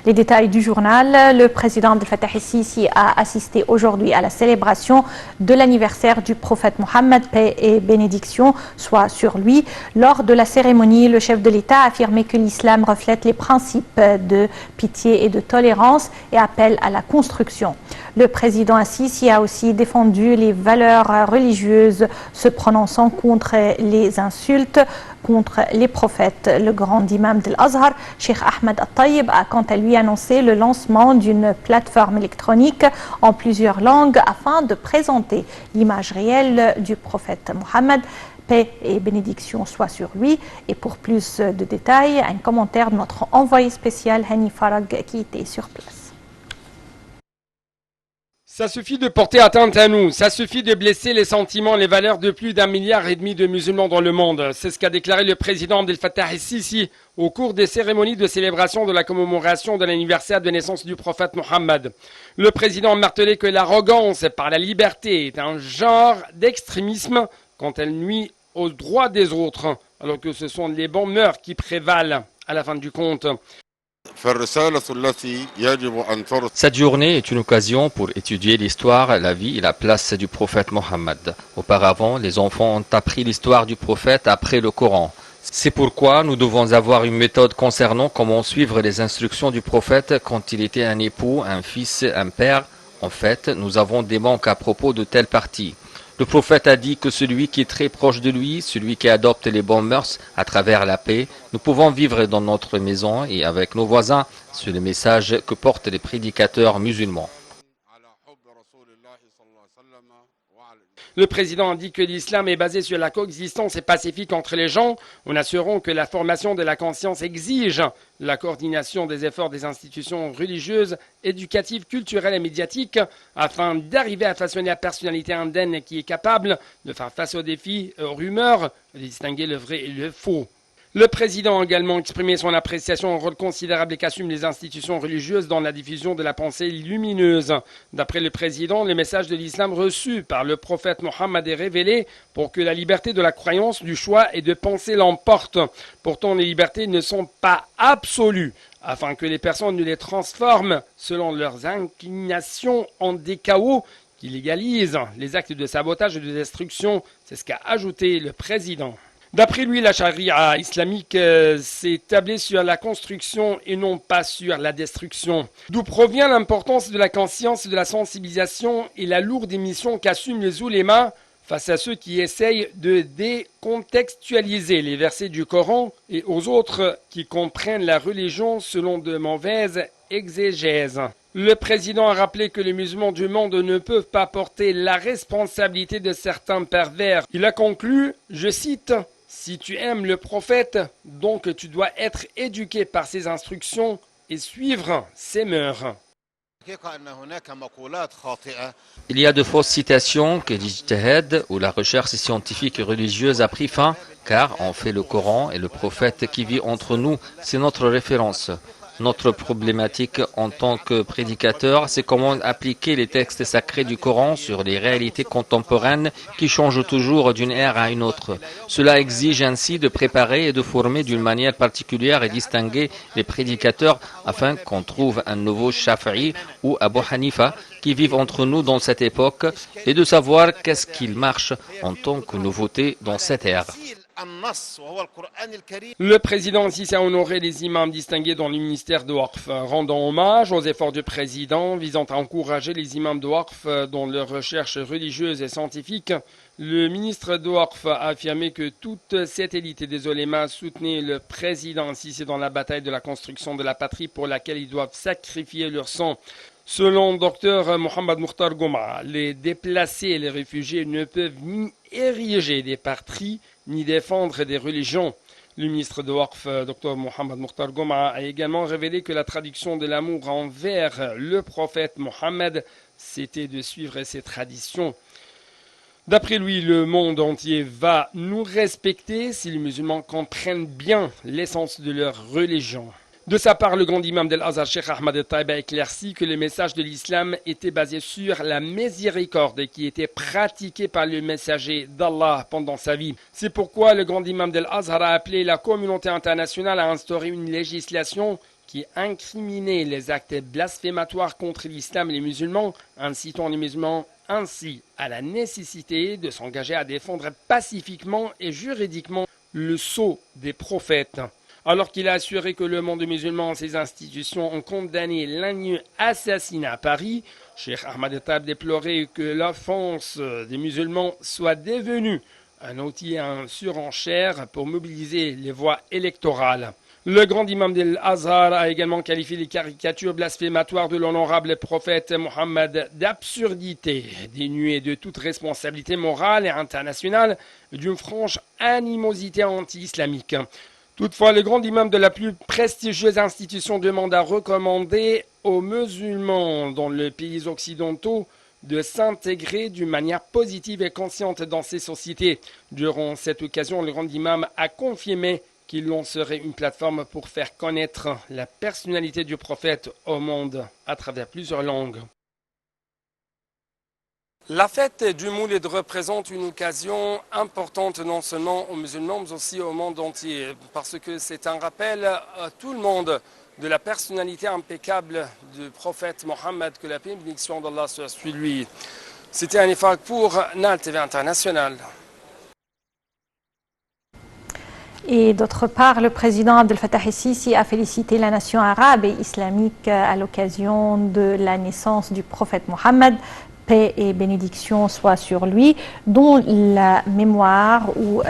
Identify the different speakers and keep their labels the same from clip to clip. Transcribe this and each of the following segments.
Speaker 1: Les détails du journal. Le président Abdel Fattah el-Sisi a assisté aujourd'hui à la célébration de l'anniversaire du prophète Mohammed, paix et bénédiction soit sur lui. Lors de la cérémonie, le chef de l'État a affirmé que l'islam reflète les principes de pitié et de tolérance et appelle à la construction. Le président el-Sisi a aussi défendu les valeurs religieuses, se prononçant contre les insultes contre les prophètes. Le grand imam de l'Azhar, Cheikh Ahmed Al-Tayyib, a quant à lui annoncé le lancement d'une plateforme électronique en plusieurs langues afin de présenter l'image réelle du prophète Mohammed. Paix et bénédiction soit sur lui. Et pour plus de détails, un commentaire de notre envoyé spécial Hani Farag qui était sur place.
Speaker 2: Ça suffit de porter atteinte à nous, ça suffit de blesser les sentiments, les valeurs de plus d'1,5 milliard de musulmans dans le monde. C'est ce qu'a déclaré le président Abdel Fattah el-Sisi au cours des cérémonies de célébration de la commémoration de l'anniversaire de naissance du prophète Mohammed. Le président a martelé que l'arrogance par la liberté est un genre d'extrémisme quand elle nuit aux droits des autres, alors que ce sont les bons mœurs qui prévalent à la fin du compte.
Speaker 3: Cette journée est une occasion pour étudier l'histoire, la vie et la place du prophète Mohammed. Auparavant, les enfants ont appris l'histoire du prophète après le Coran. C'est pourquoi nous devons avoir une méthode concernant comment suivre les instructions du prophète quand il était un époux, un fils, un père. En fait, nous avons des manques à propos de telle partie. Le prophète a dit que celui qui est très proche de lui, celui qui adopte les bonnes mœurs à travers la paix, nous pouvons vivre dans notre maison et avec nos voisins. C'est le message que portent les prédicateurs musulmans.
Speaker 2: Le président a dit que l'islam est basé sur la coexistence et pacifique entre les gens, en assurant que la formation de la conscience exige la coordination des efforts des institutions religieuses, éducatives, culturelles et médiatiques afin d'arriver à façonner la personnalité indienne qui est capable de faire face aux défis et aux rumeurs, de distinguer le vrai et le faux. Le président a également exprimé son appréciation au rôle considérable qu'assument les institutions religieuses dans la diffusion de la pensée lumineuse. D'après le président, le message de l'islam reçu par le prophète Mohammed est révélé pour que la liberté de la croyance, du choix et de penser l'emporte. Pourtant, les libertés ne sont pas absolues, afin que les personnes ne les transforment selon leurs inclinations en des chaos qui légalisent les actes de sabotage et de destruction. C'est ce qu'a ajouté le président. D'après lui, la charia islamique s'est établie sur la construction et non pas sur la destruction. D'où provient l'importance de la conscience, de la sensibilisation et la lourde mission qu'assument les oulémas face à ceux qui essayent de décontextualiser les versets du Coran et aux autres qui comprennent la religion selon de mauvaises exégèses. Le président a rappelé que les musulmans du monde ne peuvent pas porter la responsabilité de certains pervers. Il a conclu, je cite, « Si tu aimes le prophète, donc tu dois être éduqué par ses instructions et suivre ses mœurs. »
Speaker 3: Il y a de fausses citations que l'ijtihad ou la recherche scientifique et religieuse a pris fin, car on fait le Coran et le prophète qui vit entre nous, c'est notre référence. Notre problématique en tant que prédicateur, c'est comment appliquer les textes sacrés du Coran sur les réalités contemporaines qui changent toujours d'une ère à une autre. Cela exige ainsi de préparer et de former d'une manière particulière et distinguer les prédicateurs afin qu'on trouve un nouveau Shafi'i ou Abu Hanifa qui vivent entre nous dans cette époque et de savoir qu'est-ce qu'il marche en tant que nouveauté dans cette ère.
Speaker 2: Le président Sisi a honoré les imams distingués dans le ministère de Waqf, rendant hommage aux efforts du président visant à encourager les imams de Waqf dans leurs recherches religieuses et scientifiques. Le ministre de Waqf a affirmé que toute cette élite des oulémas soutenait le président Sisi dans la bataille de la construction de la patrie pour laquelle ils doivent sacrifier leur sang. Selon Dr Mohamed Mukhtar Gouma, les déplacés et les réfugiés ne peuvent ni ériger des patries ni défendre des religions. Le ministre de Waqf, Dr Mohamed Mukhtar Gouma, a également révélé que la traduction de l'amour envers le prophète Mohammed, c'était de suivre ses traditions. D'après lui, le monde entier va nous respecter si les musulmans comprennent bien l'essence de leur religion. De sa part, le grand imam d'Al-Azhar, Cheikh Ahmed El-Tayyib, a éclairci que le message de l'islam était basé sur la miséricorde qui était pratiquée par le messager d'Allah pendant sa vie. C'est pourquoi le grand imam d'Al-Azhar a appelé la communauté internationale à instaurer une législation qui incriminait les actes blasphématoires contre l'islam et les musulmans, incitant les musulmans ainsi à la nécessité de s'engager à défendre pacifiquement et juridiquement le sceau des prophètes. Alors qu'il a assuré que le monde musulman et ses institutions ont condamné l'haineux assassinat à Paris, Cheikh Ahmad Taab déplorait que l'offense des musulmans soit devenue un outil en surenchère pour mobiliser les voix électorales. Le grand imam d'Al-Azhar a également qualifié les caricatures blasphématoires de l'honorable prophète Mohammed d'absurdité, dénuées de toute responsabilité morale et internationale, d'une franche animosité anti-islamique. Toutefois, le grand imam de la plus prestigieuse institution demande à recommander aux musulmans dans les pays occidentaux de s'intégrer d'une manière positive et consciente dans ces sociétés. Durant cette occasion, le grand imam a confirmé qu'il lancerait une plateforme pour faire connaître la personnalité du prophète au monde à travers plusieurs langues. La fête du Moulid représente une occasion importante non seulement aux musulmans mais aussi au monde entier parce que c'est un rappel à tout le monde de la personnalité impeccable du prophète Mohammed, que la paix et la bénédiction d'Allah soit sur lui. C'était un effort pour NAL TV International.
Speaker 1: Et d'autre part, le président Abdel Fattah el-Sisi a félicité la nation arabe et islamique à l'occasion de la naissance du prophète Mohammed, paix et bénédiction soient sur lui, dont la mémoire ou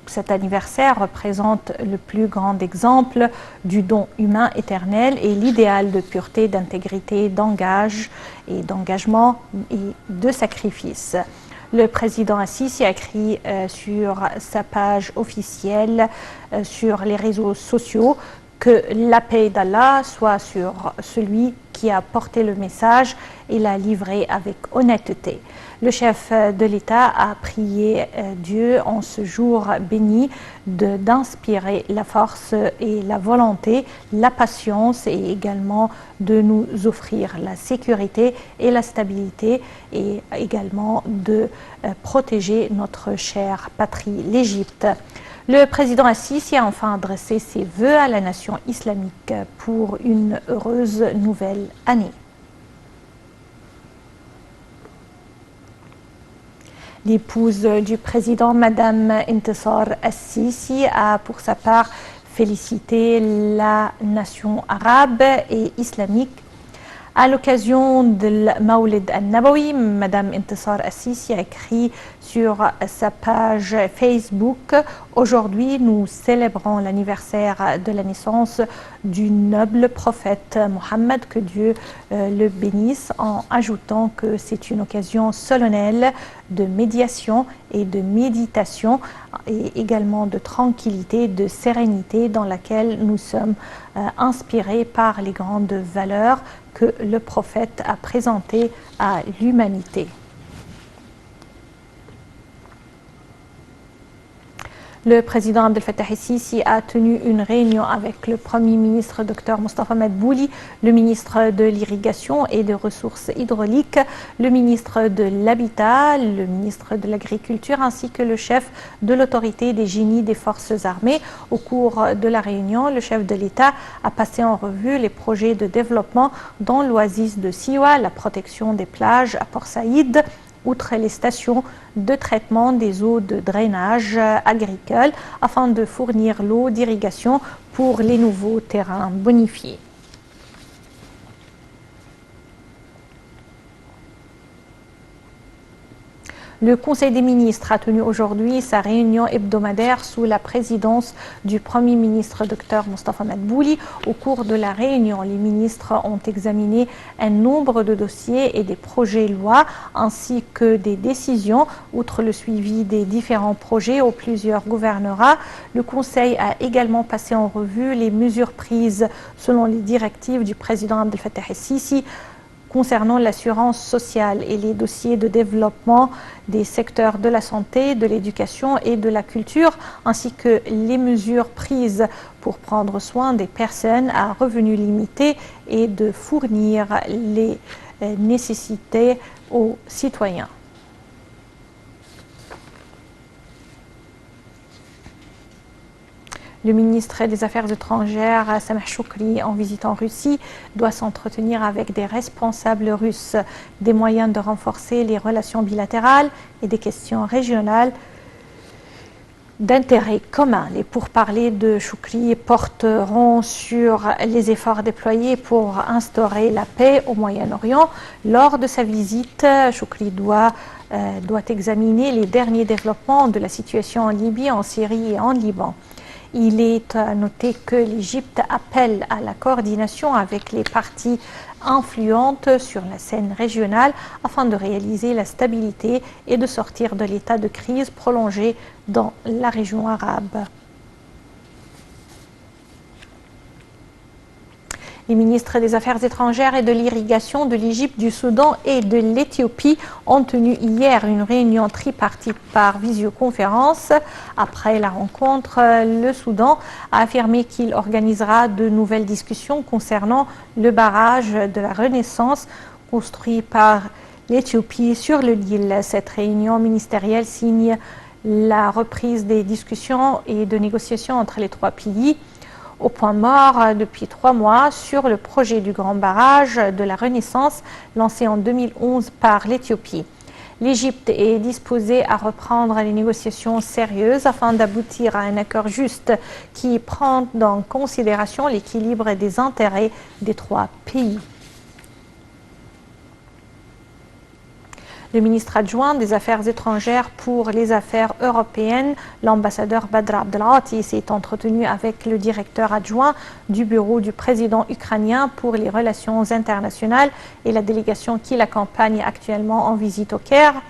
Speaker 1: cet anniversaire représente le plus grand exemple du don humain éternel et l'idéal de pureté, d'intégrité, d'engagement et de sacrifice. Le président Assisi a écrit sur sa page officielle sur les réseaux sociaux que la paix d'Allah soit sur celui qui a porté le message et l'a livré avec honnêteté. Le chef de l'État a prié Dieu en ce jour béni d'inspirer la force et la volonté, la patience et également de nous offrir la sécurité et la stabilité et également de protéger notre chère patrie, l'Égypte. Le président Assisi a enfin adressé ses vœux à la nation islamique pour une heureuse nouvelle année. L'épouse du président, Madame Intisar Assisi, a pour sa part félicité la nation arabe et islamique. À l'occasion de Maoulid al-Nabawi, Madame Intisar Assisi a écrit sur sa page Facebook « Aujourd'hui, nous célébrons l'anniversaire de la naissance du noble prophète Mohammed, que Dieu le bénisse », en ajoutant que c'est une occasion solennelle de médiation et de méditation et également de tranquillité, de sérénité dans laquelle nous sommes inspirés par les grandes valeurs que le prophète a présentées à l'humanité. Le président Abdel Fattah el-Sisi a tenu une réunion avec le Premier ministre Dr Mostafa Madbouli, le ministre de l'Irrigation et des Ressources hydrauliques, le ministre de l'Habitat, le ministre de l'Agriculture ainsi que le chef de l'autorité des génies des forces armées. Au cours de la réunion, le chef de l'État a passé en revue les projets de développement dans l'oasis de Siwa, la protection des plages à Port Saïd, outre les stations de traitement des eaux de drainage agricole afin de fournir l'eau d'irrigation pour les nouveaux terrains bonifiés. Le Conseil des ministres a tenu aujourd'hui sa réunion hebdomadaire sous la présidence du Premier ministre Dr Mostafa Madbouli. Au cours de la réunion, les ministres ont examiné un nombre de dossiers et des projets lois ainsi que des décisions. Outre le suivi des différents projets aux plusieurs gouvernorats, le Conseil a également passé en revue les mesures prises selon les directives du président Abdel Fattah el-Sisi concernant l'assurance sociale et les dossiers de développement des secteurs de la santé, de l'éducation et de la culture, ainsi que les mesures prises pour prendre soin des personnes à revenus limités et de fournir les nécessités aux citoyens. Le ministre des Affaires étrangères, Sameh Shoukry, en visitant Russie, doit s'entretenir avec des responsables russes des moyens de renforcer les relations bilatérales et des questions régionales d'intérêt commun. Les pourparlers de Shoukry porteront sur les efforts déployés pour instaurer la paix au Moyen-Orient. Lors de sa visite, Shoukry doit examiner les derniers développements de la situation en Libye, en Syrie et en Liban. Il est à noter que l'Égypte appelle à la coordination avec les parties influentes sur la scène régionale afin de réaliser la stabilité et de sortir de l'état de crise prolongé dans la région arabe. Les ministres des Affaires étrangères et de l'irrigation de l'Égypte, du Soudan et de l'Éthiopie ont tenu hier une réunion tripartite par visioconférence. Après la rencontre, le Soudan a affirmé qu'il organisera de nouvelles discussions concernant le barrage de la Renaissance construit par l'Éthiopie sur le Nil. Cette réunion ministérielle signe la reprise des discussions et de négociations entre les trois pays, au point mort depuis 3 mois sur le projet du grand barrage de la Renaissance lancé en 2011 par l'Éthiopie. L'Égypte est disposée à reprendre les négociations sérieuses afin d'aboutir à un accord juste qui prend en considération l'équilibre des intérêts des 3 pays. Le ministre adjoint des Affaires étrangères pour les affaires européennes, l'ambassadeur Badr Abdelati, s'est entretenu avec le directeur adjoint du bureau du président ukrainien pour les relations internationales et la délégation qui l'accompagne actuellement en visite au Caire.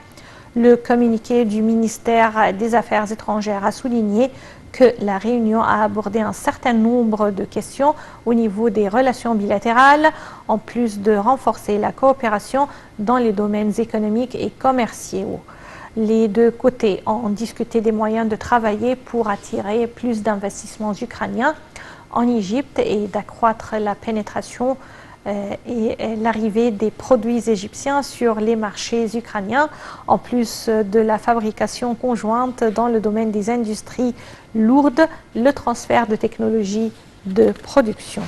Speaker 1: Le communiqué du ministère des Affaires étrangères a souligné que la réunion a abordé un certain nombre de questions au niveau des relations bilatérales, en plus de renforcer la coopération dans les domaines économiques et commerciaux. Les deux côtés ont discuté des moyens de travailler pour attirer plus d'investissements ukrainiens en Égypte et d'accroître la pénétration et l'arrivée des produits égyptiens sur les marchés ukrainiens, en plus de la fabrication conjointe dans le domaine des industries lourdes, le transfert de technologies de production.